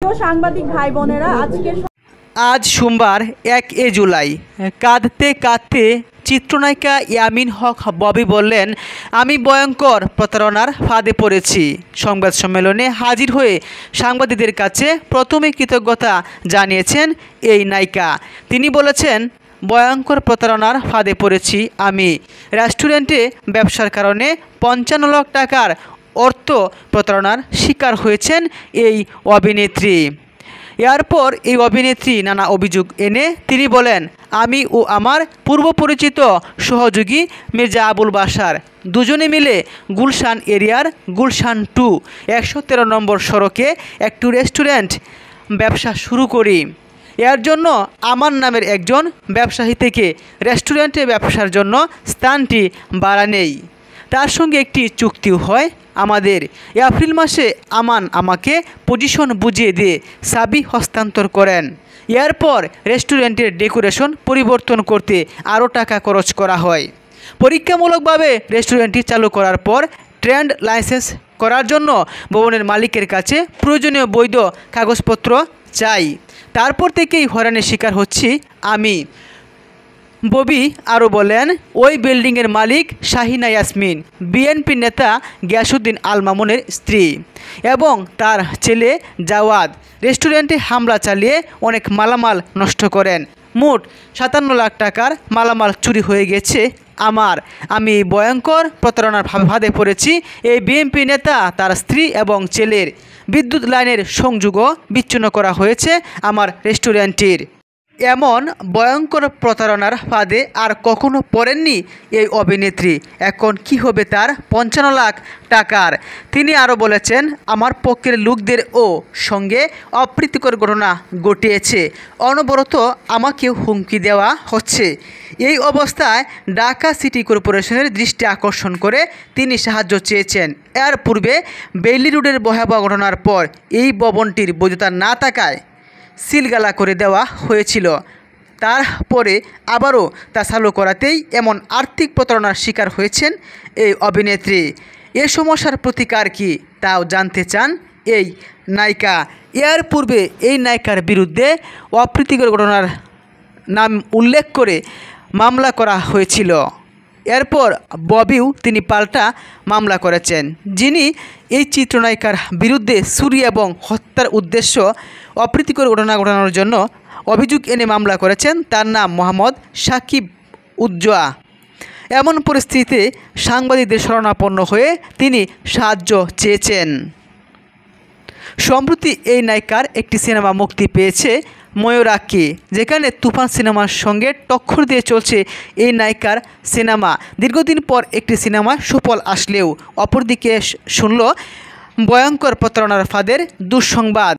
প্রিয় সাংবাদিক ভাই বোনেরা, আজ সোমবার 1 জুলাই কাঁদতে কাঁদতে চিত্রনায়িকা ইয়ামিন হক ববি বললেন, আমি ভয়ঙ্কর প্রতারণার ফাঁদে পড়েছি। সংবাদ সম্মেলনে হাজির হয়ে সাংবাদিকদের কাছে প্রথমে কৃতজ্ঞতা জানিয়েছেন এই নায়িকা। তিনি বলেছেন, ভয়ঙ্কর প্রতারণার ফাঁদে পড়েছি আমি। রেস্টুরেন্টে ব্যবসার কারণে 55 লাখ টাকার অর্থ প্রতারণার শিকার হয়েছেন এই অভিনেত্রী। এরপর এই অভিনেত্রী নানা অভিযোগ এনে তিনি বলেন, আমি ও আমার পূর্ব পরিচিত সহযোগী মির্জা আবুল বাশার দুজনে মিলে গুলশান এরিয়ার গুলশান 2 113 নম্বর সড়কে একটি রেস্টুরেন্ট ব্যবসা শুরু করি। এর জন্য আমার নামের একজন ব্যবসায়ী থেকে রেস্টুরেন্টে ব্যবসার জন্য স্থানটি ভাড়া নেই। তার সঙ্গে একটি চুক্তিও হয় আমাদের। এপ্রিল মাসে আমান আমাকে পজিশন বুঝিয়ে দিয়ে চাবি হস্তান্তর করেন। এরপর রেস্টুরেন্টের ডেকোরেশন পরিবর্তন করতে আরও টাকা খরচ করা হয়। পরীক্ষামূলকভাবে রেস্টুরেন্টটি চালু করার পর ট্রেড লাইসেন্স করার জন্য ভবনের মালিকের কাছে প্রয়োজনীয় বৈধ কাগজপত্র চাই। তারপর থেকেই হয়রানির শিকার হচ্ছি আমি। ববি আরও বলেন, ওই বিল্ডিংয়ের মালিক শাহিনা ইয়াসমিন বিএনপি নেতা গিয়াসউদ্দিন আল মামুনের স্ত্রী এবং তার ছেলে জাওয়াদ রেস্টুরেন্টে হামলা চালিয়ে অনেক মালামাল নষ্ট করেন। মোট 57 লাখ টাকার মালামাল চুরি হয়ে গেছে আমার। আমি ভয়ঙ্কর প্রতারণার ফাঁদে পড়েছি। এই বিএনপি নেতা, তার স্ত্রী এবং ছেলের বিদ্যুৎ লাইনের সংযোগও বিচ্ছিন্ন করা হয়েছে আমার রেস্টুরেন্টের। এমন ভয়ঙ্কর প্রতারণার ফাঁদে আর কখনো পড়েননি এই অভিনেত্রী। এখন কি হবে তার 55 লাখ টাকার? তিনি আরও বলেছেন, আমার পক্ষের লোকদেরও সঙ্গে অপ্রীতিকর ঘটনা ঘটিয়েছে। অনবরত আমাকেও হুমকি দেওয়া হচ্ছে। এই অবস্থায় ঢাকা সিটি কর্পোরেশনের দৃষ্টি আকর্ষণ করে তিনি সাহায্য চেয়েছেন। এর পূর্বে বেইলি রোডের ভয়াবহ ঘটনার পর এই ভবনটির বৈধতা না থাকায় সিলগালা করে দেওয়া হয়েছিল। তারপরে আবারও তা চালু করাতেই এমন আর্থিক প্রতারণার শিকার হয়েছেন এই অভিনেত্রী। এ সমস্যার প্রতিকার কী তাও জানতে চান এই নায়িকা। এর পূর্বে এই নায়িকার বিরুদ্ধে অপ্রীতিকর ঘটনার নাম উল্লেখ করে মামলা করা হয়েছিল। এরপর ববিও তিনি পাল্টা মামলা করেছেন। যিনি এই চিত্রনায়িকার বিরুদ্ধে চুরি এবং হত্যার উদ্দেশ্য অপ্রীতিকর ঘটনা ঘটানোর জন্য অভিযোগ এনে মামলা করেছেন, তার নাম মোহাম্মদ সাকিব উজ্জোয়া। এমন পরিস্থিতিতে সাংবাদিকদের শরণাপন্ন হয়ে তিনি সাহায্য চেয়েছেন। সম্প্রতি এই নায়িকার একটি সিনেমা মুক্তি পেয়েছে, ময়ূরাক্ষী, যেখানে তুফান সিনেমার সঙ্গে টক্কর দিয়ে চলছে এই নায়িকার সিনেমা। দীর্ঘদিন পর একটি সিনেমা সুফল আসলেও অপরদিকে শুনল ভয়ঙ্কর প্রতারণার ফাঁদের দুঃসংবাদ।